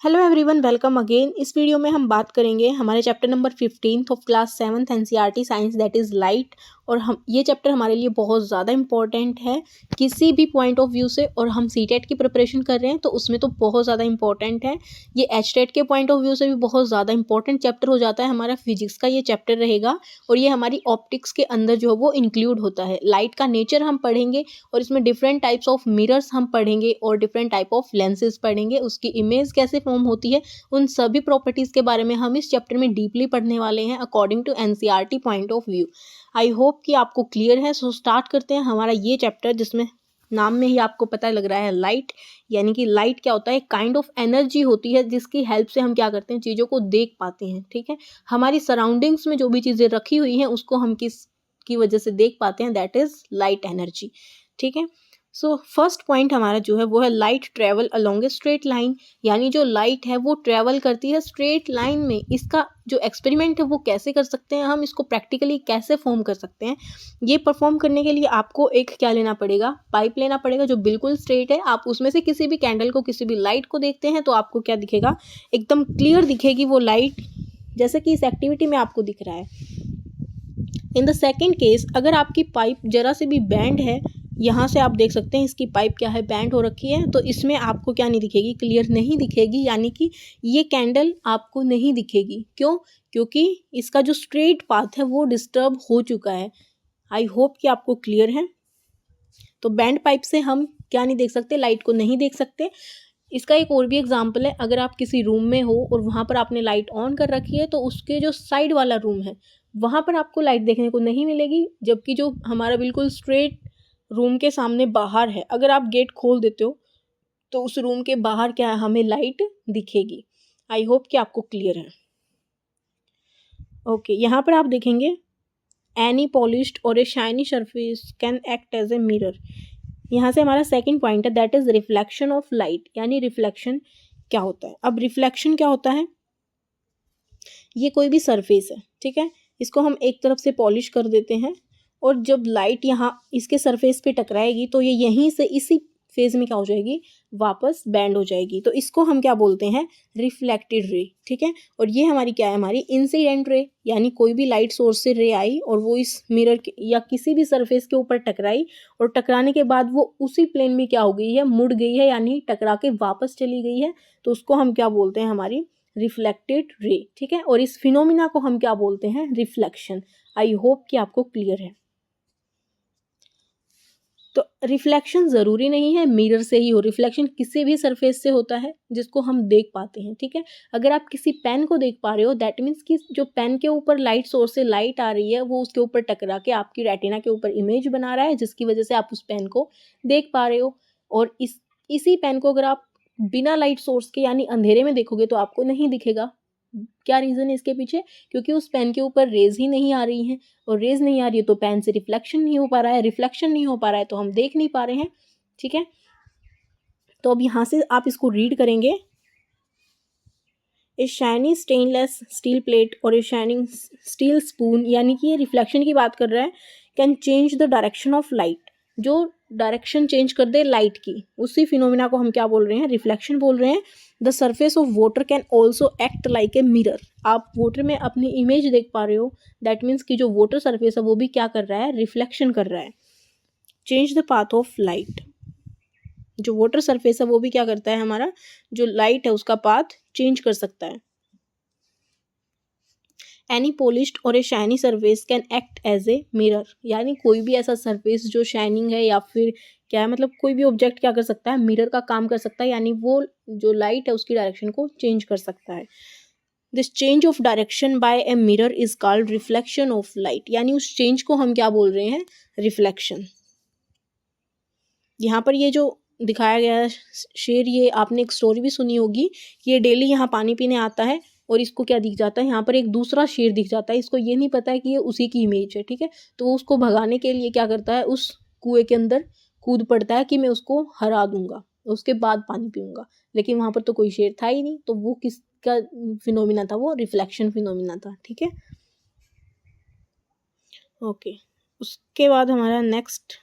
Hello everyone, welcome again. इस video में हम बात करेंगे हमारे chapter number 15 of class 7th NCERT science, that is light. और हम ये चैप्टर हमारे लिए बहुत ज़्यादा इंपॉर्टेंट है किसी भी पॉइंट ऑफ व्यू से। और हम सीटेट की प्रिपरेशन कर रहे हैं तो उसमें तो बहुत ज़्यादा इंपॉर्टेंट है। ये एचटेट के पॉइंट ऑफ व्यू से भी बहुत ज़्यादा इंपॉर्टेंट चैप्टर हो जाता है। हमारा फिजिक्स का ये चैप्टर रहेगा और ये हमारी ऑप्टिक्स के अंदर जो है वो इंक्लूड होता है। लाइट का नेचर हम पढ़ेंगे और इसमें डिफरेंट टाइप्स ऑफ मिरर्स हम पढ़ेंगे और डिफरेंट टाइप ऑफ लेंसेज पढ़ेंगे। उसकी इमेज कैसे फॉर्म होती है, उन सभी प्रॉपर्टीज़ के बारे में हम इस चैप्टर में डीपली पढ़ने वाले हैं according to NCERT point of view. I hope कि आपको क्लियर है। सो स्टार्ट करते हैं हमारा ये चैप्टर, जिसमें नाम में ही आपको पता लग रहा है लाइट। यानी कि लाइट क्या होता है, काइंड ऑफ एनर्जी होती है जिसकी हेल्प से हम क्या करते हैं, चीज़ों को देख पाते हैं। ठीक है, हमारी सराउंडिंग्स में जो भी चीज़ें रखी हुई हैं उसको हम किस की वजह से देख पाते हैं, दैट इज लाइट एनर्जी। ठीक है, सो फर्स्ट पॉइंट हमारा जो है वो है light travel along a straight line. यानी जो लाइट है वो ट्रेवल करती है स्ट्रेट लाइन में। इसका जो एक्सपेरिमेंट है वो कैसे कर सकते हैं, हम इसको प्रैक्टिकली कैसे फॉर्म कर सकते हैं। ये परफॉर्म करने के लिए आपको एक क्या लेना पड़ेगा, पाइप लेना पड़ेगा जो बिल्कुल स्ट्रेट है। आप उसमें से किसी भी कैंडल को, किसी भी लाइट को देखते हैं तो आपको क्या दिखेगा, एकदम क्लियर दिखेगी वो लाइट, जैसे कि इस एक्टिविटी में आपको दिख रहा है। इन द सेकेंड केस, अगर आपकी पाइप जरा से भी बैंड है, यहाँ से आप देख सकते हैं इसकी पाइप क्या है, बैंड हो रखी है, तो इसमें आपको क्या नहीं दिखेगी, क्लियर नहीं दिखेगी। यानी कि ये कैंडल आपको नहीं दिखेगी। क्यों? क्योंकि इसका जो स्ट्रेट पाथ है वो डिस्टर्ब हो चुका है। आई होप कि आपको क्लियर है। तो बैंड पाइप से हम क्या नहीं देख सकते, लाइट को नहीं देख सकते। इसका एक और भी एग्जाम्पल है, अगर आप किसी रूम में हो और वहाँ पर आपने लाइट ऑन कर रखी है तो उसके जो साइड वाला रूम है वहाँ पर आपको लाइट देखने को नहीं मिलेगी, जबकि जो हमारा बिल्कुल स्ट्रेट रूम के सामने बाहर है, अगर आप गेट खोल देते हो तो उस रूम के बाहर क्या है, हमें लाइट दिखेगी। आई होप कि आपको क्लियर है। ओके, यहाँ पर आप देखेंगे any polished or a shiny surface can act as a mirror. यहाँ से हमारा सेकंड पॉइंट है, that is reflection of light. यानी रिफ्लेक्शन क्या होता है। अब रिफ्लेक्शन क्या होता है, ये कोई भी सरफेस है, ठीक है, इसको हम एक तरफ से पॉलिश कर देते हैं और जब लाइट यहाँ इसके सरफेस पे टकराएगी तो ये यहीं से इसी फेज में क्या हो जाएगी, वापस बैंड हो जाएगी। तो इसको हम क्या बोलते हैं, रिफ्लेक्टेड रे। ठीक है, और ये हमारी क्या है, हमारी इंसिडेंट रे। यानी कोई भी लाइट सोर्स से रे आई और वो इस मिरर या किसी भी सरफेस के ऊपर टकराई और टकराने के बाद वो उसी प्लेन में क्या हो गई है, मुड़ गई है, यानी टकरा के वापस चली गई है। तो उसको हम क्या बोलते हैं, हमारी रिफ्लेक्टेड रे। ठीक है, और इस फिनोमिना को हम क्या बोलते हैं, रिफ्लेक्शन। आई होप कि आपको क्लियर है। तो रिफ्लेक्शन ज़रूरी नहीं है मिरर से ही हो, रिफ्लेक्शन किसी भी सरफेस से होता है जिसको हम देख पाते हैं। ठीक है, अगर आप किसी पेन को देख पा रहे हो, दैट मीन्स कि जो पेन के ऊपर लाइट सोर्स से लाइट आ रही है वो उसके ऊपर टकरा के आपकी रेटिना के ऊपर इमेज बना रहा है, जिसकी वजह से आप उस पेन को देख पा रहे हो। और इसी पेन को अगर आप बिना लाइट सोर्स के यानी अंधेरे में देखोगे तो आपको नहीं दिखेगा। क्या रीज़न है इसके पीछे, क्योंकि उस पेन के ऊपर रेज ही नहीं आ रही हैं, और रेज नहीं आ रही है तो पेन से रिफ्लेक्शन नहीं हो पा रहा है, रिफ्लेक्शन नहीं हो पा रहा है तो हम देख नहीं पा रहे हैं। ठीक है, तो अब यहाँ से आप इसको रीड करेंगे, ए शाइनी स्टेनलेस स्टील प्लेट और ए शाइनिंग स्टील स्पून, यानी कि ये रिफ्लेक्शन की बात कर रहा है, can change the direction of light. जो डायरेक्शन चेंज कर दे लाइट की, उसी फिनोमिना को हम क्या बोल रहे हैं, रिफ्लेक्शन बोल रहे हैं। The surface of water can also act like a mirror. आप वाटर में अपनी इमेज देख पा रहे हो, दैट मीन्स कि जो वाटर सरफेस है वो भी क्या कर रहा है, रिफ्लेक्शन कर रहा है। Change the path of light, जो वाटर सरफेस है वो भी क्या करता है, हमारा जो लाइट है उसका पाथ चेंज कर सकता है। Any polished or a shiny surface can act as a mirror. यानी कोई भी ऐसा सरफेस जो शाइनिंग है या फिर क्या है, मतलब कोई भी ऑब्जेक्ट क्या कर सकता है, मिरर का काम कर सकता है, यानी वो जो लाइट है उसकी डायरेक्शन को चेंज कर सकता है। This change of direction by a mirror is called reflection of light. यानी उस चेंज को हम क्या बोल रहे हैं, रिफ्लेक्शन। यहाँ पर ये जो दिखाया गया है शेर, ये आपने एक स्टोरी भी सुनी होगी कि ये डेली यहाँ पानी पीने आता है और इसको क्या दिख जाता है, यहाँ पर एक दूसरा शेर दिख जाता है। इसको ये नहीं पता है कि ये उसी की इमेज है। ठीक है, तो वो उसको भगाने के लिए क्या करता है, उस कुएं के अंदर कूद पड़ता है कि मैं उसको हरा दूंगा, उसके बाद पानी पीऊंगा। लेकिन वहाँ पर तो कोई शेर था ही नहीं, तो वो किसका फिनोमिना था, वो रिफ्लेक्शन फिनोमिना था। ठीक है, ओके, उसके बाद हमारा next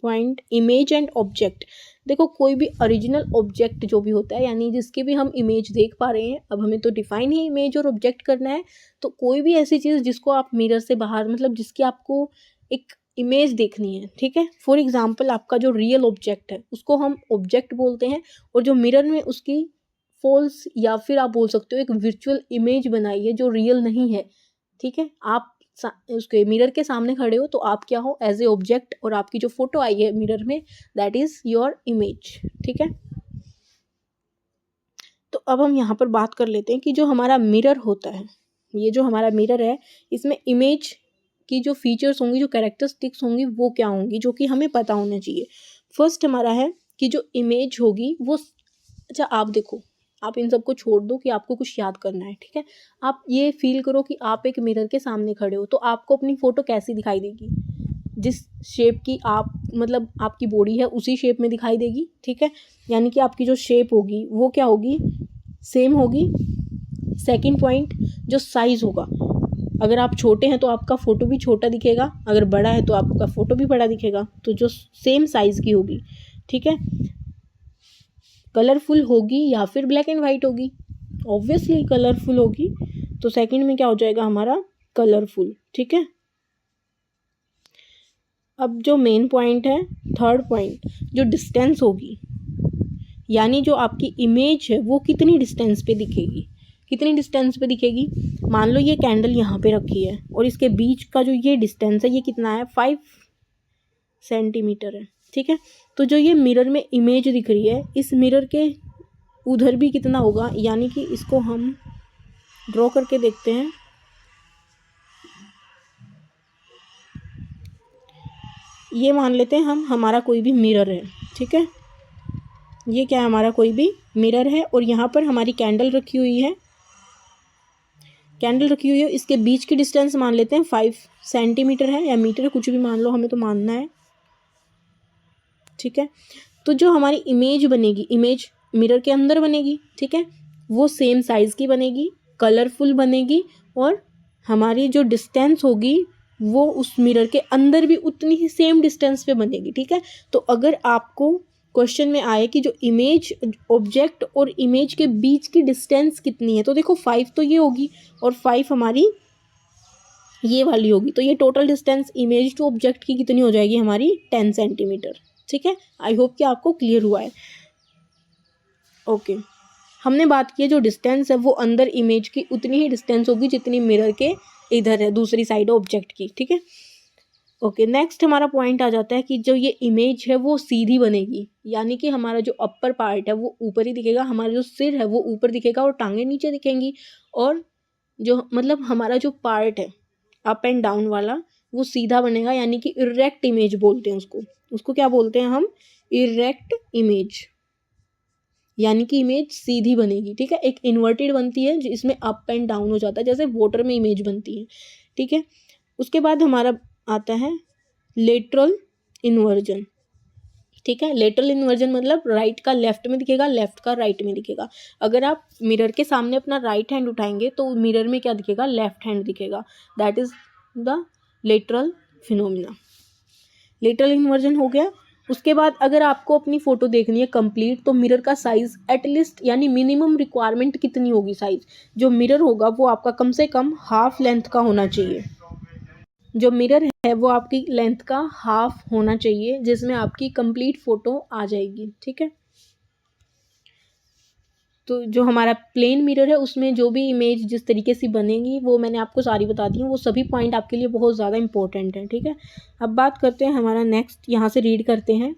point image and object. देखो कोई भी ओरिजिनल ऑब्जेक्ट जो भी होता है, यानी जिसकी भी हम इमेज देख पा रहे हैं, अब हमें तो डिफाइन ही इमेज और ऑब्जेक्ट करना है। तो कोई भी ऐसी चीज़ जिसको आप मिरर से बाहर, मतलब जिसकी आपको एक इमेज देखनी है, ठीक है। फॉर एग्जाम्पल आपका जो रियल ऑब्जेक्ट है उसको हम ऑब्जेक्ट बोलते हैं, और जो मिरर में उसकी फॉल्स या फिर आप बोल सकते हो एक वर्चुअल इमेज बनाई है जो रियल नहीं है, ठीक है। आप उसके मिरर के सामने खड़े हो तो आप क्या हो, एज ए ऑब्जेक्ट, और आपकी जो फोटो आई है मिरर में, दैट इज योर इमेज, ठीक है। तो अब हम यहाँ पर बात कर लेते हैं कि जो हमारा मिरर होता है, ये जो हमारा मिरर है, इसमें इमेज की जो फीचर्स होंगी, जो कैरेक्टरिस्टिक्स होंगी, वो क्या होंगी, जो कि हमें पता होना चाहिए। फर्स्ट हमारा है कि जो इमेज होगी वो, अच्छा आप देखो, आप इन सबको छोड़ दो कि आपको कुछ याद करना है, ठीक है। आप ये फील करो कि आप एक मिरर के सामने खड़े हो, तो आपको अपनी फ़ोटो कैसी दिखाई देगी, जिस शेप की आप, मतलब आपकी बॉडी है उसी शेप में दिखाई देगी, ठीक है। यानी कि आपकी जो शेप होगी वो क्या होगी, सेम होगी। सेकंड पॉइंट, जो साइज़ होगा, अगर आप छोटे हैं तो आपका फ़ोटो भी छोटा दिखेगा, अगर बड़ा है तो आपका फ़ोटो भी बड़ा दिखेगा, तो जो सेम साइज़ की होगी, ठीक है। कलरफुल होगी या फिर ब्लैक एंड वाइट होगी, ऑब्वियसली कलरफुल होगी, तो सेकंड में क्या हो जाएगा हमारा, कलरफुल, ठीक है। अब जो मेन पॉइंट है, थर्ड पॉइंट, जो डिस्टेंस होगी, यानी जो आपकी इमेज है वो कितनी डिस्टेंस पे दिखेगी, कितनी डिस्टेंस पे दिखेगी। मान लो ये कैंडल यहाँ पे रखी है और इसके बीच का जो ये डिस्टेंस है ये कितना है, 5 सेंटीमीटर है, ठीक है। तो जो ये मिरर में इमेज दिख रही है, इस मिरर के उधर भी कितना होगा, यानी कि इसको हम ड्रॉ करके देखते हैं। ये मान लेते हैं हम, हमारा कोई भी मिरर है, ठीक है। ये क्या है, हमारा कोई भी मिरर है, और यहाँ पर हमारी कैंडल रखी हुई है, कैंडल रखी हुई है। इसके बीच की डिस्टेंस मान लेते हैं 5 सेंटीमीटर है, या मीटर, कुछ भी मान लो, हमें तो मानना है, ठीक है। तो जो हमारी इमेज बनेगी, इमेज मिरर के अंदर बनेगी, ठीक है, वो सेम साइज़ की बनेगी, कलरफुल बनेगी, और हमारी जो डिस्टेंस होगी वो उस मिरर के अंदर भी उतनी ही सेम डिस्टेंस पे बनेगी, ठीक है। तो अगर आपको क्वेश्चन में आए कि जो इमेज, ऑब्जेक्ट और इमेज के बीच की डिस्टेंस कितनी है, तो देखो 5 तो ये होगी और 5 हमारी ये वाली होगी, तो ये total distance image to object की कितनी हो जाएगी हमारी, 10 सेंटीमीटर, ठीक है। आई होप कि आपको क्लियर हुआ है। ओके, हमने बात की है जो डिस्टेंस है वो अंदर इमेज की उतनी ही डिस्टेंस होगी जितनी मिरर के इधर है, दूसरी साइड ऑब्जेक्ट की, ठीक है। ओके, नेक्स्ट हमारा पॉइंट आ जाता है कि जो ये इमेज है वो सीधी बनेगी, यानी कि हमारा जो अपर पार्ट है वो ऊपर ही दिखेगा, हमारा जो सिर है वो ऊपर दिखेगा और टांगें नीचे दिखेंगी, और जो मतलब हमारा जो पार्ट है अप एंड डाउन वाला वो सीधा बनेगा, यानी कि इरेक्ट इमेज बोलते हैं उसको। उसको क्या बोलते हैं हम, इरेक्ट इमेज, यानी कि इमेज सीधी बनेगी, ठीक है। एक इन्वर्टेड बनती है जिसमें अप एंड डाउन हो जाता है, जैसे वाटर में इमेज बनती है, ठीक है। उसके बाद हमारा आता है लेटरल इन्वर्जन, ठीक है। लेटरल इन्वर्जन मतलब राइट का लेफ्ट में दिखेगा, लेफ्ट का राइट में दिखेगा। अगर आप मिरर के सामने अपना राइट हैंड उठाएंगे तो मिरर में क्या दिखेगा, लेफ्ट हैंड दिखेगा, that is the lateral phenomena. Lateral inversion हो गया। उसके बाद अगर आपको अपनी फ़ोटो देखनी है कंप्लीट, तो मिरर का साइज़ एटलीस्ट, यानी मिनिमम रिक्वायरमेंट कितनी होगी साइज़, जो मिरर होगा वो आपका कम से कम हाफ लेंथ का होना चाहिए। जो मिरर है वो आपकी लेंथ का हाफ होना चाहिए, जिसमें आपकी कंप्लीट फ़ोटो आ जाएगी, ठीक है। तो जो हमारा प्लेन मिरर है उसमें जो भी इमेज जिस तरीके से बनेगी वो मैंने आपको सारी बता दी हूँ, वो सभी पॉइंट आपके लिए बहुत ज़्यादा इंपॉर्टेंट है, ठीक है। अब बात करते हैं हमारा नेक्स्ट, यहाँ से रीड करते हैं,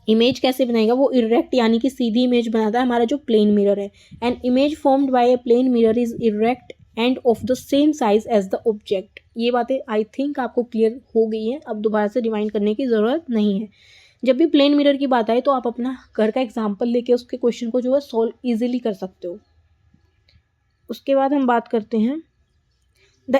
इमेज कैसे बनाएगा वो, इरेक्ट यानी कि सीधी इमेज बनाता है हमारा जो प्लेन मिरर है। An image formed by a plane mirror is erect and of the same size as the object. ये बातें आई थिंक आपको क्लियर हो गई हैं, अब दोबारा से रिवाइंड करने की ज़रूरत नहीं है। जब भी प्लेन मिरर की बात आए तो आप अपना घर का एग्जाम्पल लेके उसके क्वेश्चन को जो है सॉल्व ईजिली कर सकते हो। उसके बाद हम बात करते हैं the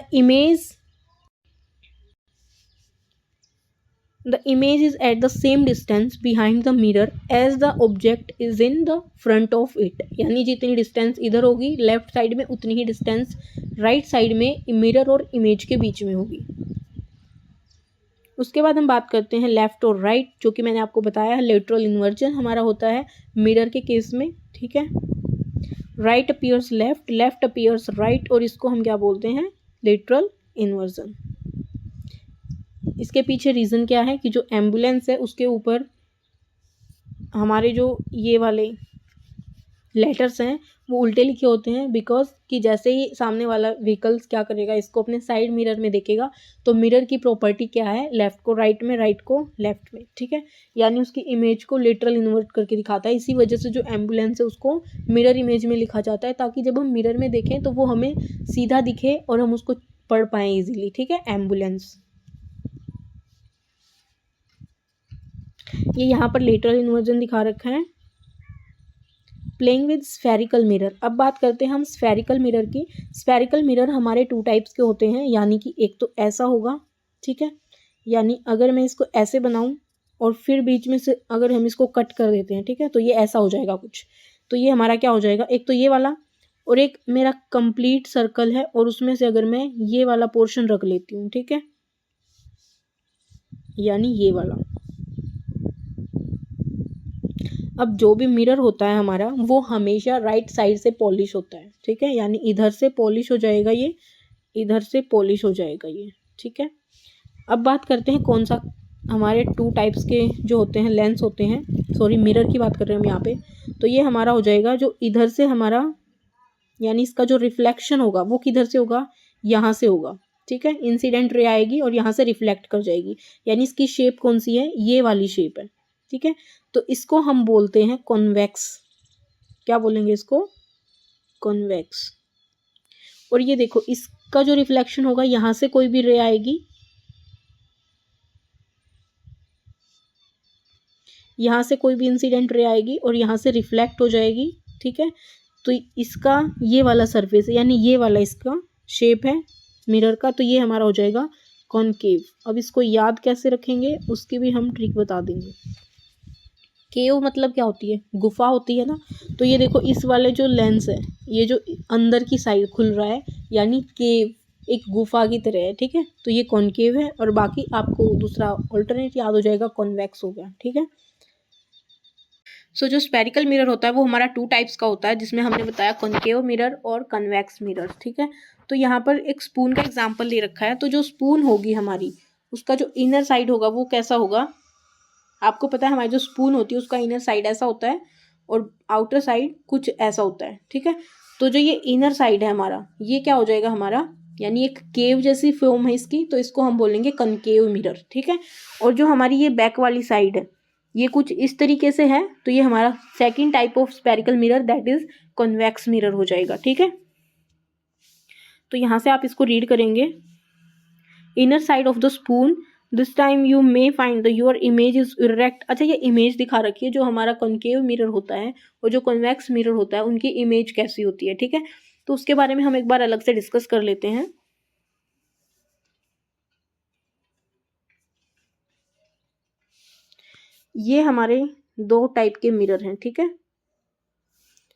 image is at the same distance behind the mirror as the object is in the front of it, यानी जितनी डिस्टेंस इधर होगी लेफ्ट साइड में उतनी ही डिस्टेंस राइट साइड में मिरर और इमेज के बीच में होगी। उसके बाद हम बात करते हैं लेफ़्ट और राइट, जो कि मैंने आपको बताया है लेटरल इन्वर्जन हमारा होता है मिरर के केस में, ठीक है। Right appears left, left appears right, और इसको हम क्या बोलते हैं, लेटरल इन्वर्जन। इसके पीछे रीज़न क्या है कि जो एम्बुलेंस है उसके ऊपर हमारे जो ये वाले लेटर्स हैं वो उल्टे लिखे होते हैं, बिकॉज कि जैसे ही सामने वाला व्हीकल्स क्या करेगा, इसको अपने साइड मिरर में देखेगा, तो मिरर की प्रॉपर्टी क्या है, लेफ्ट को राइट में, राइट को लेफ्ट में, ठीक है। यानी उसकी इमेज को लिटरल इन्वर्ट करके दिखाता है। इसी वजह से जो एम्बुलेंस है उसको मिरर इमेज में लिखा जाता है, ताकि जब हम मिरर में देखें तो वो हमें सीधा दिखे और हम उसको पढ़ पाएँ ईजिली, ठीक है। एम्बुलेंस, ये यहाँ पर लेटरल इन्वर्जन दिखा रखा है। प्लेइंग विद स्फेरिकल मिरर, अब बात करते हैं हम स्फेरिकल मिरर की। स्फेरिकल मिरर हमारे 2 टाइप्स के होते हैं, यानी कि एक तो ऐसा होगा, ठीक है, यानी अगर मैं इसको ऐसे बनाऊं और फिर बीच में से अगर हम इसको कट कर देते हैं, ठीक है, तो ये ऐसा हो जाएगा कुछ। तो ये हमारा क्या हो जाएगा, एक तो ये वाला, और एक मेरा कंप्लीट सर्कल है और उसमें से अगर मैं ये वाला पोर्शन रख लेती हूँ, ठीक है, यानी ये वाला। अब जो भी मिरर होता है हमारा वो हमेशा राइट साइड से पॉलिश होता है, ठीक है, यानी इधर से पॉलिश हो जाएगा ये, इधर से पॉलिश हो जाएगा ये, ठीक है। अब बात करते हैं कौन सा हमारे 2 टाइप्स के जो होते हैं लेंस होते हैं, सॉरी मिरर की बात कर रहे हैं हम यहाँ पे। तो ये हमारा हो जाएगा जो इधर से हमारा, यानी इसका जो रिफ्लेक्शन होगा वो किधर से होगा, यहाँ से होगा, ठीक है। इंसिडेंट रे आएगी और यहाँ से रिफ्लेक्ट कर जाएगी, यानी इसकी शेप कौन सी है, ये वाली शेप है, ठीक है। तो इसको हम बोलते हैं कॉन्वेक्स, क्या बोलेंगे इसको, कॉन्वेक्स। और ये देखो इसका जो रिफ्लेक्शन होगा, यहाँ से कोई भी रे आएगी, यहाँ से कोई भी इंसिडेंट रे आएगी और यहाँ से रिफ्लेक्ट हो जाएगी, ठीक है। तो इसका ये वाला सरफेस है, यानी ये वाला इसका शेप है मिरर का, तो ये हमारा हो जाएगा कॉनकेव। अब इसको याद कैसे रखेंगे उसकी भी हम ट्रिक बता देंगे। केव मतलब क्या होती है, गुफा होती है ना। तो ये देखो इस वाले जो लेंस है, ये जो अंदर की साइड खुल रहा है, यानी केव, एक गुफा की तरह है, ठीक है। तो ये कॉनकेव है, और बाकी आपको दूसरा ऑल्टरनेट याद हो जाएगा, कॉन्वेक्स हो गया, ठीक है। सो जो स्पेरिकल मिरर होता है वो हमारा 2 टाइप्स का होता है, जिसमें हमने बताया कॉनकेव मिरर और कन्वेक्स मिरर, ठीक है। तो यहाँ पर एक स्पून का एग्जाम्पल दे रखा है। तो जो स्पून होगी हमारी, उसका जो इनर साइड होगा वो कैसा होगा, आपको पता है हमारी जो स्पून होती है उसका इनर साइड ऐसा होता है और आउटर साइड कुछ ऐसा होता है, ठीक है। तो जो ये इनर साइड है हमारा, ये क्या हो जाएगा हमारा, यानी एक केव जैसी फॉर्म है इसकी, तो इसको हम बोलेंगे कनकेव मिरर, ठीक है। और जो हमारी ये बैक वाली साइड है, ये कुछ इस तरीके से है, तो ये हमारा second type of spherical mirror, that is convex mirror हो जाएगा, ठीक है। तो यहाँ से आप इसको रीड करेंगे, inner side of the spoon, this time you may find the your image is erect. अच्छा, ये इमेज दिखा रखी है, जो हमारा कॉनकेव मिरर होता है और जो कॉन्वेक्स मिरर होता है उनकी इमेज कैसी होती है, ठीक है। तो उसके बारे में हम एक बार अलग से डिस्कस कर लेते हैं। ये हमारे 2 टाइप के मिरर हैं, ठीक है।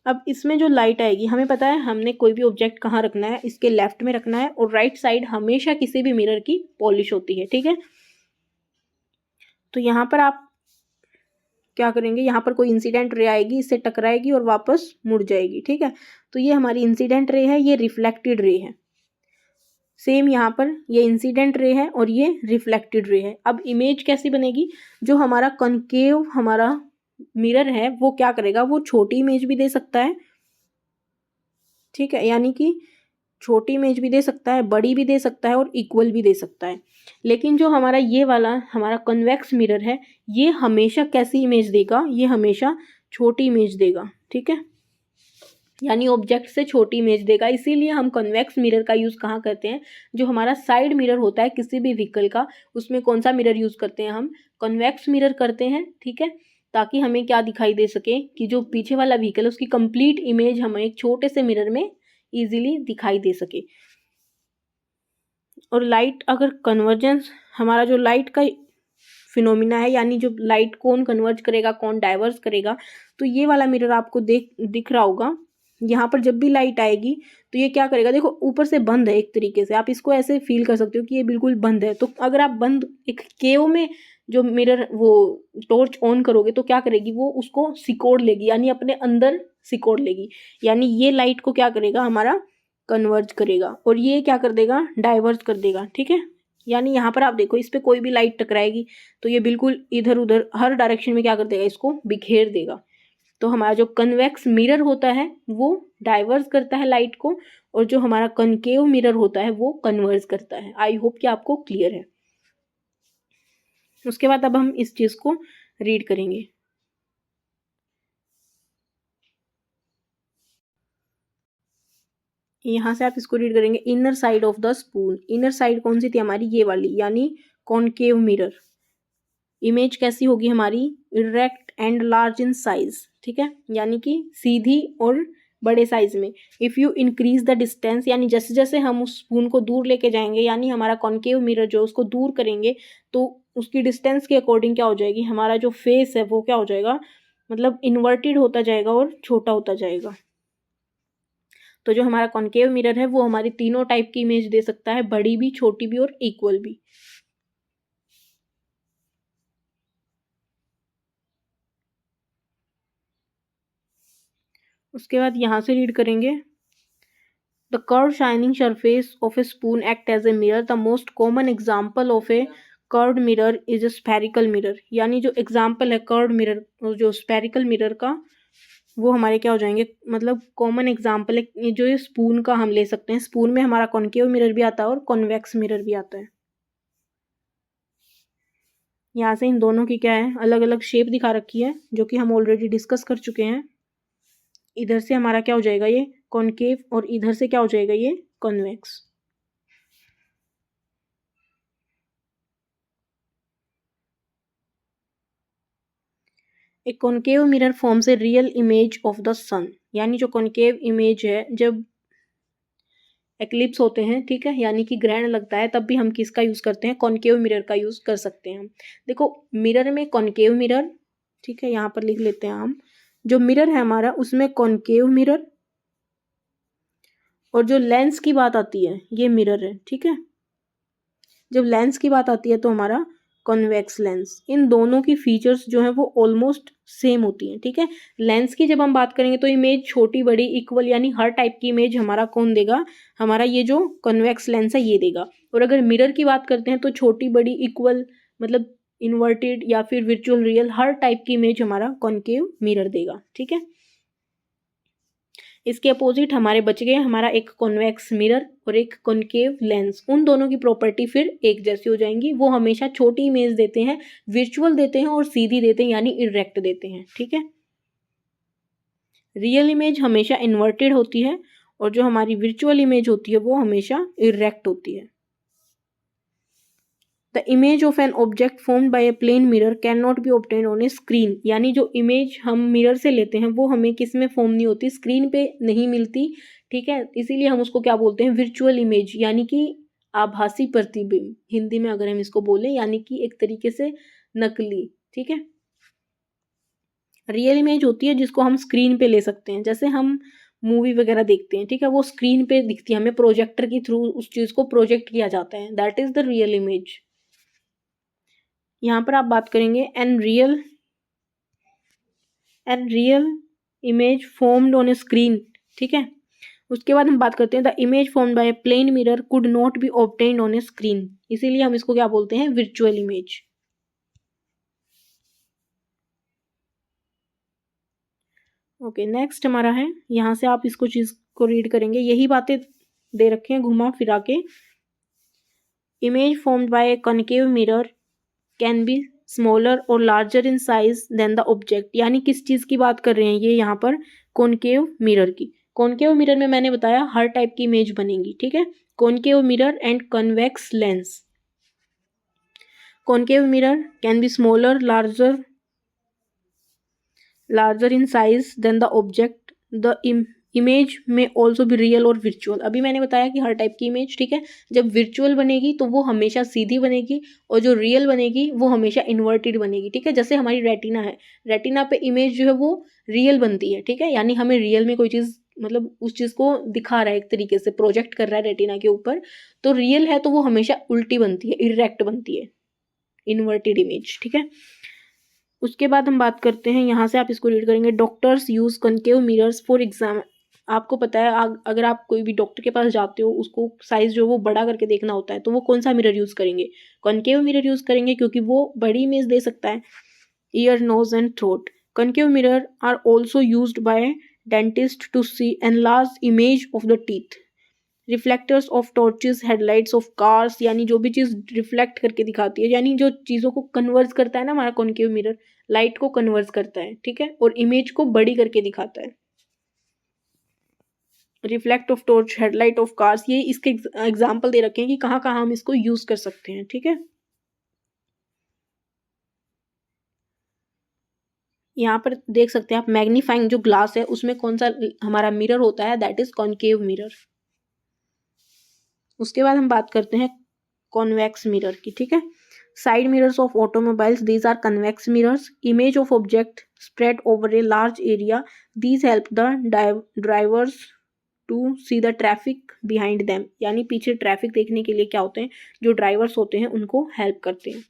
अब इसमें जो लाइट आएगी, हमें पता है हमने कोई भी ऑब्जेक्ट कहाँ रखना है, इसके लेफ्ट में रखना है, और राइट साइड हमेशा किसी भी मिरर की पॉलिश होती है, ठीक है। तो यहाँ पर आप क्या करेंगे, यहाँ पर कोई इंसिडेंट रे आएगी, इससे टकराएगी और वापस मुड़ जाएगी, ठीक है। तो ये हमारी इंसिडेंट रे है, ये रिफ्लेक्टेड रे है। सेम यहाँ पर ये इंसिडेंट रे है और ये रिफ्लेक्टेड रे है। अब इमेज कैसी बनेगी, जो हमारा कॉनकेव हमारा मिरर है वो क्या करेगा, वो छोटी इमेज भी दे सकता है, ठीक है, यानी कि छोटी इमेज भी दे सकता है, बड़ी भी दे सकता है और इक्वल भी दे सकता है। लेकिन जो हमारा ये वाला हमारा कन्वेक्स मिरर है, ये हमेशा कैसी इमेज देगा, ये हमेशा छोटी इमेज देगा, ठीक है, यानी ऑब्जेक्ट से छोटी इमेज देगा। इसीलिए हम कन्वेक्स मिरर का यूज़ कहाँ करते हैं, जो हमारा साइड मिरर होता है किसी भी व्हीकल का, उसमें कौन सा मिरर यूज़ करते हैं, हम कन्वेक्स मिरर करते हैं, ठीक है, ताकि हमें क्या दिखाई दे सके कि जो पीछे वाला व्हीकल है उसकी कंप्लीट इमेज हमें एक छोटे से मिरर में ईजिली दिखाई दे सके। और लाइट अगर कन्वर्जेंस, हमारा जो लाइट का फिनोमिना है, यानी जो लाइट कौन कन्वर्ज करेगा कौन डाइवर्स करेगा, तो ये वाला मिरर आपको दिख रहा होगा, यहाँ पर जब भी लाइट आएगी तो ये क्या करेगा, देखो ऊपर से बंद है एक तरीके से, आप इसको ऐसे फील कर सकते हो कि ये बिल्कुल बंद है। तो अगर आप बंद एक केव में जो मिरर वो टॉर्च ऑन करोगे तो क्या करेगी, वो उसको सिकोड़ लेगी, यानी अपने अंदर सिकोड़ लेगी, यानी ये लाइट को क्या करेगा, हमारा कन्वर्ज करेगा, और ये क्या कर देगा, डाइवर्ज कर देगा। ठीक है, यानी यहाँ पर आप देखो इस पर कोई भी लाइट टकराएगी तो ये बिल्कुल इधर उधर हर डायरेक्शन में क्या कर देगा, इसको बिखेर देगा। तो हमारा जो कन्वेक्स मिरर होता है वो डाइवर्स करता है लाइट को, और जो हमारा कनकेव मिरर होता है वो कन्वर्ज करता है। आई होप कि आपको क्लियर है। उसके बाद अब हम इस चीज को रीड करेंगे। यहाँ से आप इसको रीड करेंगे, inner side of the spoon. Inner side कौन सी थी हमारी, ये वाली, यानी कॉनकेव मिरर। इमेज कैसी होगी हमारी, erect and large in size. ठीक है, यानी कि सीधी और बड़े साइज में। If you increase the distance, यानी जैसे जैसे हम उस स्पून को दूर लेके जाएंगे, यानी हमारा कॉनकेव मिरर जो उसको दूर करेंगे, तो उसकी डिस्टेंस के अकॉर्डिंग क्या हो जाएगी, हमारा जो फेस है वो क्या हो जाएगा, मतलब इन्वर्टेड होता जाएगा और छोटा होता जाएगा। तो जो हमारा कॉनकेव मिरर है वो हमारी तीनों टाइप की इमेज दे सकता है, बड़ी भी, छोटी भी और इक्वल भी। उसके बाद यहाँ से रीड करेंगे, the curve shining surface of a spoon act as a mirror. The most common example of a curved mirror is a spherical mirror. यानी जो एग्जाम्पल है कर्व्ड मिरर, जो स्फेरिकल मिरर का, वो हमारे क्या हो जाएंगे, मतलब कॉमन एग्जाम्पल है जो ये स्पून का हम ले सकते हैं। स्पून में हमारा कॉनकेव मिरर भी आता है और कॉन्वेक्स मिरर भी आता है। यहाँ से इन दोनों की क्या है, अलग अलग शेप दिखा रखी है, जो कि हम ऑलरेडी डिस्कस कर चुके हैं। इधर से हमारा क्या हो जाएगा, ये कॉनकेव, और इधर से क्या हो जाएगा, ये convex. A concave mirror forms a real image of the sun. यानी जो कॉनकेव इमेज है, जब एक्लिप्स होते हैं, ठीक है, यानी कि ग्रहण लगता है, तब भी हम किसका यूज़ करते हैं, कॉनकेव मिरर का यूज़ कर सकते हैं हम। देखो मिरर में कॉनकेव मिरर, ठीक है, यहाँ पर लिख लेते हैं हम, जो मिरर है हमारा उसमें कॉनकेव मिरर, और जो लेंस की बात आती है ये मिरर है। ठीक है, जब लेंस की बात आती है तो हमारा कॉन्वेक्स लेंस। इन दोनों की फीचर्स जो हैं वो ऑलमोस्ट सेम होती हैं। ठीक है, लेंस की जब हम बात करेंगे तो इमेज छोटी बड़ी इक्वल, यानी हर टाइप की इमेज हमारा कौन देगा, हमारा ये जो कॉन्वेक्स लेंस है ये देगा। और अगर मिरर की बात करते हैं तो छोटी बड़ी इक्वल, मतलब इन्वर्टेड या फिर वर्चुअल रियल, हर टाइप की इमेज हमारा कॉनकेव मिरर देगा। ठीक है, इसके अपोजिट हमारे बच गए हमारा एक कॉन्वेक्स मिरर और एक कॉनकेव लेंस। उन दोनों की प्रॉपर्टी फिर एक जैसी हो जाएंगी। वो हमेशा छोटी इमेज देते हैं, विजुअल देते हैं और सीधी देते हैं, यानी इरेक्ट देते हैं। ठीक है, रियल इमेज हमेशा इन्वर्टेड होती है और जो हमारी विजुअल इमेज होती है वो हमेशा इरेक्ट होती है। The image of an object formed by a plane mirror can not be obtain on a screen. यानी जो इमेज हम मिरर से लेते हैं वो हमें किस में फॉर्म नहीं होती, स्क्रीन पे नहीं मिलती। ठीक है, इसीलिए हम उसको क्या बोलते हैं, विर्चुअल इमेज, यानी कि आभासी प्रतिबिंब, हिंदी में अगर हम इसको बोलें, यानी कि एक तरीके से नकली। ठीक है, रियल इमेज होती है जिसको हम स्क्रीन पे ले सकते हैं, जैसे हम मूवी वगैरह देखते हैं, ठीक है, वो स्क्रीन पे दिखती है, हमें प्रोजेक्टर के थ्रू उस चीज को प्रोजेक्ट किया जाता है, that is the real image. यहाँ पर आप बात करेंगे an real image formed on a screen. ठीक है, उसके बाद हम बात करते हैं the image formed by a plane mirror could not be obtained on a screen. इसीलिए हम इसको क्या बोलते हैं, विर्चुअल इमेज। ओके, नेक्स्ट हमारा है, यहाँ से आप इसको चीज को रीड करेंगे, यही बातें दे रखे हैं घुमा फिरा के। Image formed by a concave mirror can be smaller or larger in size than the object. यानी किस चीज की बात कर रहे हैं ये यहाँ पर, कॉनकेव मिरर की। कॉनकेव मिरर में मैंने बताया हर टाइप की इमेज बनेगी। ठीक है, concave mirror and convex lens. Concave mirror can be smaller larger in size than the object. The image में ऑल्सो भी रियल और विर्चुअल। अभी मैंने बताया कि हर टाइप की इमेज, ठीक है, जब विर्चुअल बनेगी तो वो हमेशा सीधी बनेगी, और जो रियल बनेगी वो हमेशा इन्वर्टेड बनेगी। ठीक है, जैसे हमारी रेटिना है, रेटिना पे इमेज जो है वो रियल बनती है। ठीक है, यानी हमें रियल में कोई चीज़ मतलब उस चीज़ को दिखा रहा है, एक तरीके से प्रोजेक्ट कर रहा है रेटिना के ऊपर, तो रियल है तो वो हमेशा उल्टी बनती है, इरेक्ट बनती है, इन्वर्टेड इमेज, ठीक है। उसके बाद हम बात करते हैं, यहाँ से आप इसको रीड करेंगे, doctors use concave mirrors for exam. आपको पता है अगर आप कोई भी डॉक्टर के पास जाते हो, उसको साइज जो वो बड़ा करके देखना होता है, तो वो कौन सा मिरर यूज करेंगे? कॉनकेव मिरर यूज करेंगे, क्योंकि वो बड़ी इमेज दे सकता है। Ear, nose and throat. Concave mirror are also used by dentist to see enlarge image of the teeth. Reflectors of torches, headlights of cars, यानी जो भी चीज़ रिफ्लेक्ट करके दिखाती है, यानी जो चीज़ों को कन्वर्ज करता है ना, हमारा कॉनकेव मिरर लाइट को कन्वर्ज करता है, ठीक है, और इमेज को बड़ी करके दिखाता है। Reflect of torch, headlight of cars, ये इसके एग्जाम्पल दे रखे हैं कि कहाँ कहाँ हम इसको यूज कर सकते हैं, ठीक है। यहाँ पर देख सकते हैं आप, मैग्नीफाइंग जो ग्लास है उसमें कौन सा हमारा मिरर होता है, दैट इज कॉनकेव मिरर। उसके बाद हम बात करते हैं कॉन्वेक्स मिरर की, ठीक है। Side mirrors of automobiles, these are convex mirrors. Image of object spread over a large area, these help the drivers to see the traffic behind them, यानी पीछे ट्रैफिक देखने के लिए क्या होते हैं, जो ड्राइवर्स होते हैं उनको हेल्प करते हैं।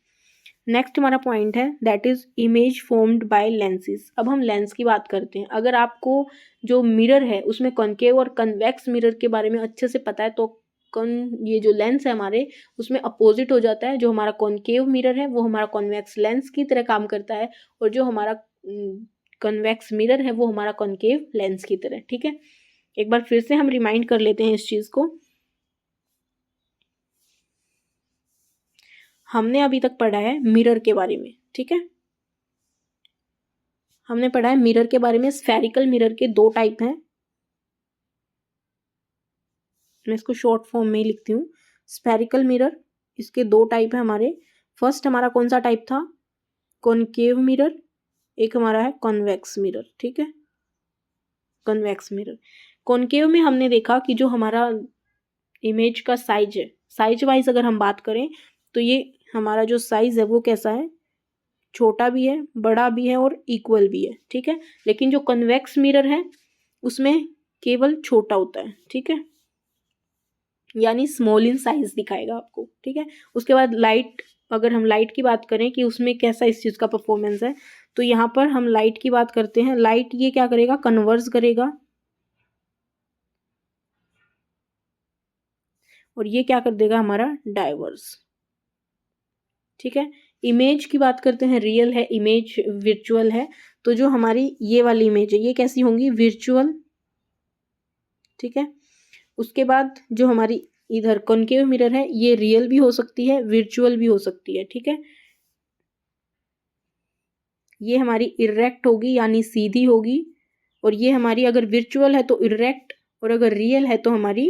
नेक्स्ट हमारा पॉइंट है, that is image formed bye lenses. अब हम लेंस की बात करते हैं। अगर आपको जो मिरर है उसमें कॉनकेव और कन्वेक्स मिरर के बारे में अच्छे से पता है, तो ये जो लेंस है हमारे, उसमें अपोजिट हो जाता है। जो हमारा कॉनकेव मिरर है वो हमारा कॉन्वेक्स लेंस की तरह काम करता है, और जो हमारा कन्वेक्स मिरर है वो हमारा कॉनकेव लेंस की तरह, ठीक है। एक बार फिर से हम रिमाइंड कर लेते हैं इस चीज को। हमने अभी तक पढ़ा है मिरर के बारे में, ठीक है। हमने पढ़ा है मिरर के बारे में, स्फेरिकल मिरर के दो टाइप हैं। मैं इसको शॉर्ट फॉर्म में ही लिखती हूँ, स्फेरिकल मिरर, इसके दो टाइप है हमारे। फर्स्ट हमारा कौन सा टाइप था? Concave mirror. एक हमारा है कॉन्वेक्स मिरर, ठीक है, कॉन्वेक्स मिरर। कॉनकेव में हमने देखा कि जो हमारा इमेज का साइज है, साइज वाइज अगर हम बात करें तो ये हमारा जो साइज है वो कैसा है, छोटा भी है, बड़ा भी है और इक्वल भी है, ठीक है। लेकिन जो कन्वेक्स मिरर है उसमें केवल छोटा होता है, ठीक है, यानी स्मॉल इन साइज दिखाएगा आपको, ठीक है। उसके बाद लाइट, अगर हम लाइट की बात करें कि उसमें कैसा इस चीज़ का परफॉर्मेंस है, तो यहाँ पर हम लाइट की बात करते हैं। लाइट ये क्या करेगा, कन्वर्ज करेगा, और ये क्या कर देगा, हमारा डाइवर्स, ठीक है। इमेज की बात करते हैं, रियल है इमेज, विर्चुअल है। तो जो हमारी ये वाली इमेज है ये कैसी होंगी, विर्चुअल, ठीक है। उसके बाद जो हमारी इधर कॉनकेव मिरर है ये रियल भी हो सकती है, विर्चुअल भी हो सकती है, ठीक है। ये हमारी इरेक्ट होगी यानी सीधी होगी, और ये हमारी अगर विर्चुअल है तो इरेक्ट, और अगर रियल है तो हमारी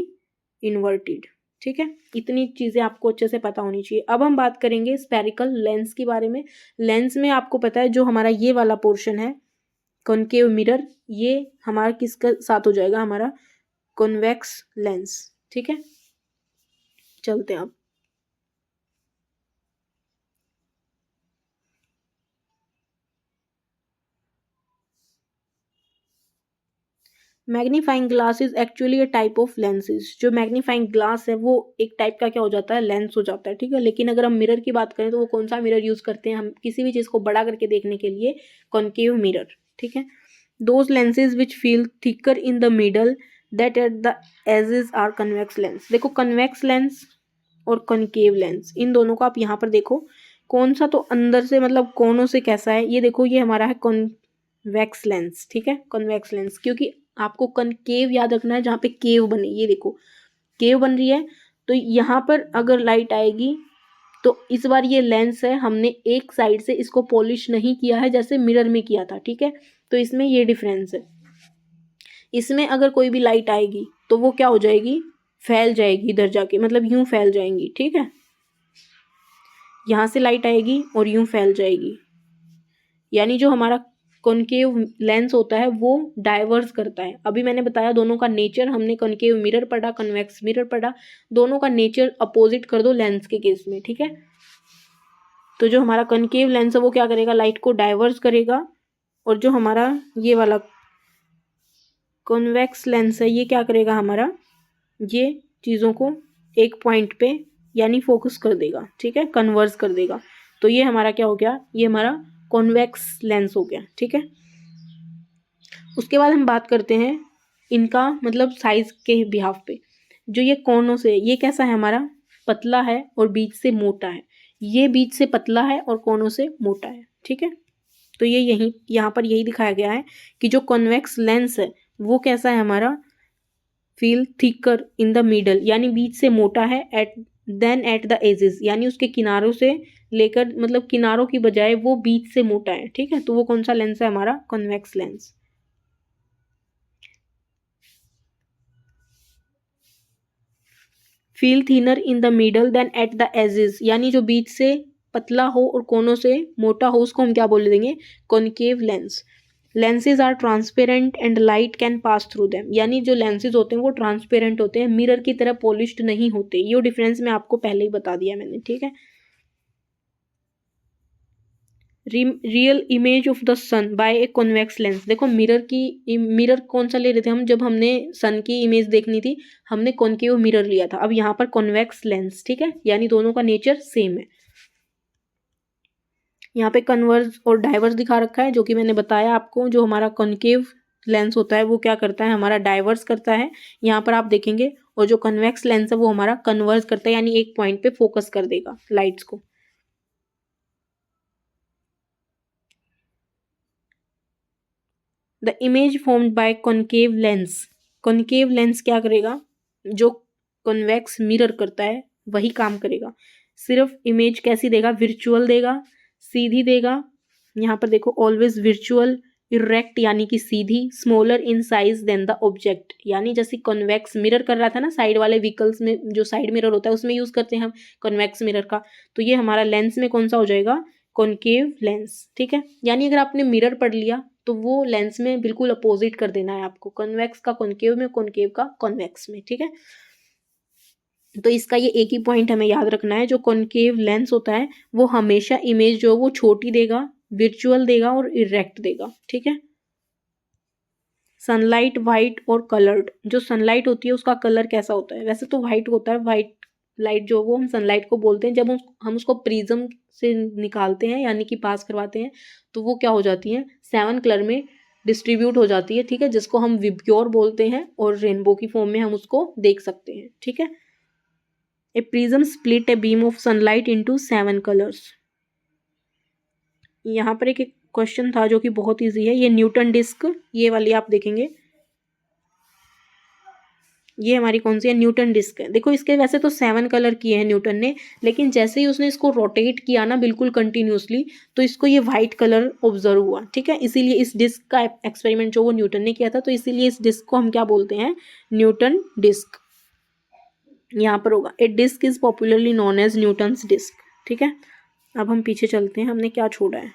इन्वर्टेड, ठीक है। इतनी चीज़ें आपको अच्छे से पता होनी चाहिए। अब हम बात करेंगे स्फेरिकल लेंस के बारे में। लेंस में आपको पता है जो हमारा ये वाला पोर्शन है कॉनकेव मिरर, ये हमारा किसके साथ हो जाएगा, हमारा कॉन्वेक्स लेंस, ठीक है। चलते हैं अब। Magnifying glass is actually a type of lenses. जो मैग्नीफाइंग ग्लास है वो एक टाइप का क्या हो जाता है, लेंस हो जाता है, ठीक है। लेकिन अगर हम मिरर की बात करें तो वो कौन सा मिरर यूज करते हैं हम किसी भी चीज़ को बड़ा करके देखने के लिए, कॉनकेव मिरर, ठीक है। Those lenses which feel thicker in the middle that at the edges are convex lens. देखो कन्वेक्स लेंस और कॉनकेव लेंस, इन दोनों को आप यहाँ पर देखो, कौन सा तो अंदर से मतलब कोनों से कैसा है, ये देखो ये हमारा है कॉन्वेक्स लेंस, ठीक है, कॉन्वेक्स लेंस। क्योंकि आपको कनकेव याद रखना है जहाँ पे केव बने, ये देखो केव बन रही है, तो यहाँ पर अगर लाइट आएगी तो इस बार ये लेंस है, हमने एक साइड से इसको पॉलिश नहीं किया है जैसे मिरर में किया था, ठीक है। तो इसमें ये डिफरेंस है। इसमें अगर कोई भी लाइट आएगी तो वो क्या हो जाएगी, फैल जाएगी इधर जाके, मतलब यूं फैल जाएंगी, ठीक है। यहाँ से लाइट आएगी और यूं फैल जाएगी, यानी जो हमारा कॉनकेव लेंस होता है वो डाइवर्स करता है। अभी मैंने बताया दोनों का नेचर, हमने कॉनकेव मिरर पढ़ा, कन्वेक्स मिरर पढ़ा, दोनों का नेचर अपोजिट कर दो लेंस के केस में, ठीक है। तो जो हमारा कॉनकेव लेंस है वो क्या करेगा, लाइट को डाइवर्स करेगा, और जो हमारा ये वाला कॉन्वेक्स लेंस है ये क्या करेगा हमारा, ये चीज़ों को एक पॉइंट पे यानी फोकस कर देगा, ठीक है, कन्वर्स कर देगा। तो ये हमारा क्या हो गया, ये हमारा कॉन्वेक्स लेंस हो गया, ठीक है। उसके बाद हम बात करते हैं इनका मतलब साइज के बिहाफ पे। जो ये कोनों से, ये कैसा है हमारा, पतला है और बीच से मोटा है। ये बीच से पतला है और कोनों से मोटा है, ठीक है। तो ये यही यहाँ पर यही दिखाया गया है कि जो कॉन्वेक्स लेंस है वो कैसा है हमारा, feel thicker in the middle, यानी बीच से मोटा है, एट द एजेस, यानी उसके किनारों से लेकर मतलब किनारों की बजाय वो बीच से मोटा है, ठीक है। तो वो कौन सा लेंस है हमारा, convex lens. Feel thinner in the middle than at the edges, यानी जो बीच से पतला हो और कोनों से मोटा हो उसको हम क्या बोल देंगे, concave lens. Lenses are transparent and light can pass through them, यानी जो लेंसेज होते हैं वो ट्रांसपेरेंट होते हैं, मिरर की तरह पॉलिश्ड नहीं होते। ये डिफरेंस मैं आपको पहले ही बता दिया मैंने, ठीक है। Real image of the sun by a convex lens, देखो मिरर कौन सा ले रहे थे हम, जब हमने सन की इमेज देखनी थी हमने कॉनकेव मिरर लिया था। अब यहाँ पर कॉन्वेक्स लेंस, ठीक है, यानी दोनों का नेचर सेम है। यहाँ पे कन्वर्स और डाइवर्स दिखा रखा है, जो कि मैंने बताया आपको, जो हमारा कॉनकेव लेंस होता है वो क्या करता है, हमारा डाइवर्स करता है, यहाँ पर आप देखेंगे। और जो कन्वेक्स लेंस है वो हमारा कन्वर्स करता है, यानी एक पॉइंट पे फोकस कर देगा लाइट्स को। The image formed bye concave lens, concave lens क्या करेगा, जो कॉन्वेक्स मिरर करता है वही काम करेगा। सिर्फ इमेज कैसी देगा, विर्चुअल देगा, सीधी देगा। यहाँ पर देखो ऑलवेज विर्चुअल, इरेक्ट यानी कि सीधी, smaller in size than the object, यानी जैसे कॉन्वेक्स मिरर कर रहा था ना साइड वाले व्हीकल्स में, जो साइड मिरर होता है उसमें यूज करते हैं हम कॉन्वेक्स मिरर का। तो ये हमारा लेंस में कौन सा हो जाएगा, कॉनकेव लेंस, ठीक है। यानी अगर आपने मिरर पढ़ लिया तो वो लेंस में बिल्कुल अपोजिट कर देना है आपको, कॉन्वेक्स का कॉनकेव में, कॉनकेव का कॉन्वेक्स में, ठीक है। तो इसका ये एक ही पॉइंट हमें याद रखना है, जो कॉनकेव लेंस होता है वो हमेशा इमेज जो वो छोटी देगा, विर्चुअल देगा और इरेक्ट देगा, ठीक है। सनलाइट वाइट और कलर्ड, जो सनलाइट होती है उसका कलर कैसा होता है, वैसे तो वाइट होता है, वाइट लाइट जो वो हम सनलाइट को बोलते हैं। जब हम उसको प्रिज्म से निकालते हैं यानी कि पास करवाते हैं तो वो क्या हो जाती है, 7 कलर में डिस्ट्रीब्यूट हो जाती है, ठीक है, जिसको हम विब्ग्योर बोलते हैं और रेनबो की फॉर्म में हम उसको देख सकते हैं, ठीक है। A prism split a beam of sunlight into 7 colours. यहाँ पर एक क्वेश्चन था जो कि बहुत इजी है, ये न्यूटन डिस्क, ये वाली आप देखेंगे, ये हमारी कौन सी है, न्यूटन डिस्क है। देखो इसके वैसे तो 7 कलर किए हैं न्यूटन ने, लेकिन जैसे ही उसने इसको रोटेट किया ना बिल्कुल कंटिन्यूसली, तो इसको ये वाइट कलर ऑब्जर्व हुआ, ठीक है। इसीलिए इस डिस्क का एक्सपेरिमेंट जो वो न्यूटन ने किया था, तो इसीलिए इस डिस्क को हम क्या बोलते हैं, न्यूटन डिस्क। यहाँ पर होगा a disc is popularly known as Newton's disc, ठीक है। अब हम पीछे चलते हैं, हमने क्या छोड़ा है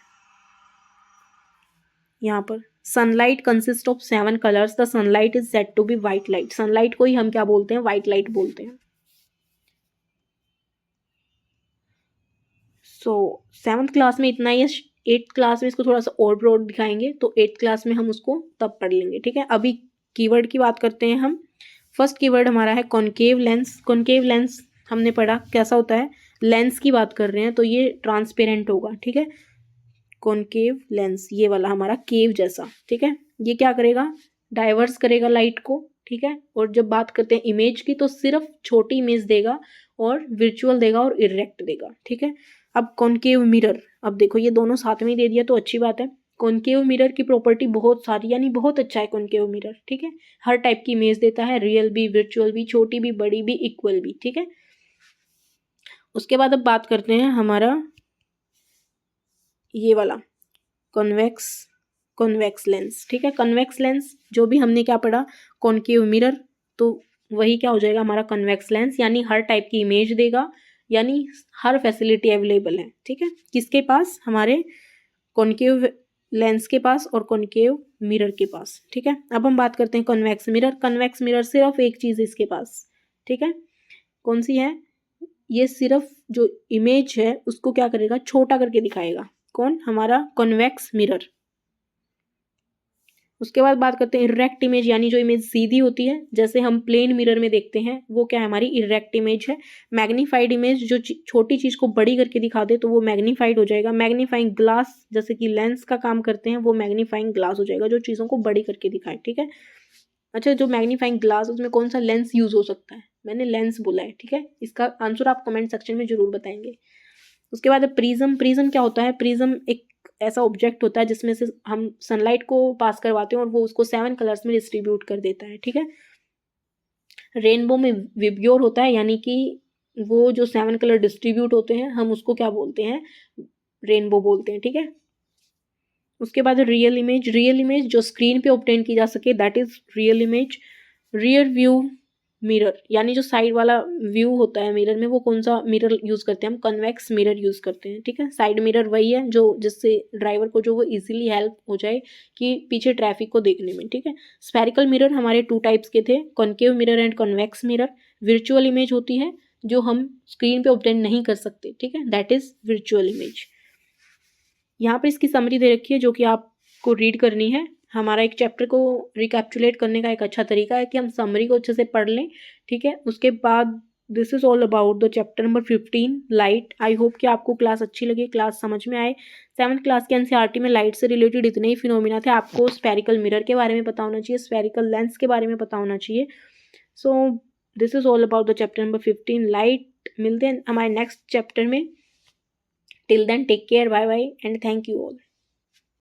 यहाँ पर, sunlight consist of 7 colours, the sunlight is said to be white light. Sunlight को ही हम क्या बोलते हैं, व्हाइट लाइट बोलते हैं। सो 7th क्लास में इतना ही है, 8th क्लास में इसको थोड़ा सा और ब्रॉड दिखाएंगे, तो 8th क्लास में हम उसको तब पढ़ लेंगे, ठीक है। अभी कीवर्ड की बात करते हैं हम। फर्स्ट कीवर्ड हमारा है कॉनकेव लेंस। कॉनकेव लेंस हमने पढ़ा कैसा होता है, लेंस की बात कर रहे हैं तो ये ट्रांसपेरेंट होगा, ठीक है। कॉनकेव लेंस ये वाला हमारा केव जैसा, ठीक है। ये क्या करेगा, डाइवर्स करेगा लाइट को, ठीक है। और जब बात करते हैं इमेज की तो सिर्फ छोटी इमेज देगा और विर्चुअल देगा और इरेक्ट देगा, ठीक है। अब कॉनकेव मिरर, अब देखो ये दोनों साथ में ही दे दिया तो अच्छी बात है। कॉनकेव मिरर की प्रॉपर्टी बहुत सारी, यानी बहुत अच्छा है कॉनकेव मिरर, ठीक है। हर टाइप की इमेज देता है, रियल भी, विर्चुअल भी, छोटी भी, बड़ी भी, इक्वल भी, ठीक है। उसके बाद अब बात करते हैं हमारा ये वाला कॉन्वेक्स लेंस, ठीक है। कॉन्वेक्स लेंस जो भी हमने क्या पढ़ा, कॉनकेव मिरर, तो वही क्या हो जाएगा हमारा कॉन्वेक्स लेंस, यानी हर टाइप की इमेज देगा, यानी हर फैसिलिटी अवेलेबल है, ठीक है। किसके पास, हमारे कॉनकेव लेंस के पास और कॉनकेव मिरर के पास, ठीक है। अब हम बात करते हैं कॉन्वेक्स मिरर। कॉन्वेक्स मिरर सिर्फ एक चीज़ इसके पास, ठीक है, कौन सी है, ये सिर्फ जो इमेज है उसको क्या करेगा, छोटा करके दिखाएगा। कौन, हमारा कॉन्वेक्स मिरर। उसके बाद बात करते हैं इरेक्ट इमेज, यानी जो इमेज सीधी होती है, जैसे हम प्लेन मिरर में देखते हैं, वो क्या है, हमारी इरेक्ट इमेज है। मैग्नीफाइड इमेज, जो छोटी चीज़ को बड़ी करके दिखा दे तो वो मैग्नीफाइड हो जाएगा। मैग्नीफाइंग ग्लास, जैसे कि लेंस का काम करते हैं, वो मैग्नीफाइंग ग्लास हो जाएगा, जो चीज़ों को बड़ी करके दिखाए, ठीक है। अच्छा, जो मैग्नीफाइंग ग्लास, उसमें कौन सा लेंस यूज हो सकता है, मैंने लेंस बोला है, ठीक है। इसका आंसर आप कमेंट सेक्शन में जरूर बताएंगे। उसके बाद प्रिज्म। प्रिज्म क्या होता है, प्रिज्म एक ऐसा ऑब्जेक्ट होता है जिसमें से हम सनलाइट को पास करवाते हैं और वो उसको 7 कलर्स में डिस्ट्रीब्यूट कर देता है, ठीक है। रेनबो में विब्योर होता है, यानी कि वो जो 7 कलर डिस्ट्रीब्यूट होते हैं, हम उसको क्या बोलते हैं, रेनबो बोलते हैं, ठीक है। उसके बाद रियल इमेज। रियल इमेज जो स्क्रीन पे ऑब्टेन की जा सके, that is real image. Rear view mirror, यानी जो साइड वाला व्यू होता है मिरर में, वो कौन सा मिरर यूज करते हैं, हम कन्वेक्स मिरर यूज करते हैं, ठीक है। साइड मिरर वही है जो जिससे ड्राइवर को जो वो इजीली हेल्प हो जाए कि पीछे ट्रैफिक को देखने में, ठीक है। स्फेरिकल मिरर हमारे 2 टाइप्स के थे, concave mirror and convex mirror. Virtual image होती है जो हम स्क्रीन पे ऑब्टेन नहीं कर सकते, ठीक है, दैट इज वर्चुअल इमेज। यहाँ पर इसकी समरी दे रखी है जो कि आपको रीड करनी है। हमारा एक चैप्टर को रिकैप्चुलेट करने का एक अच्छा तरीका है कि हम समरी को अच्छे से पढ़ लें, ठीक है। उसके बाद this is all about the chapter number 15 light. I hope कि आपको क्लास अच्छी लगी, क्लास समझ में आए। 7th क्लास के एनसीईआरटी में लाइट से रिलेटेड इतने ही फिनोमिना थे। आपको स्फेरिकल मिरर के बारे में पता होना चाहिए, स्फेरिकल लेंस के बारे में पता होना चाहिए। So this is all about the chapter number 15 light. मिलते हैं हमारे नेक्स्ट चैप्टर में। Till then take care, bye bye and thank you all.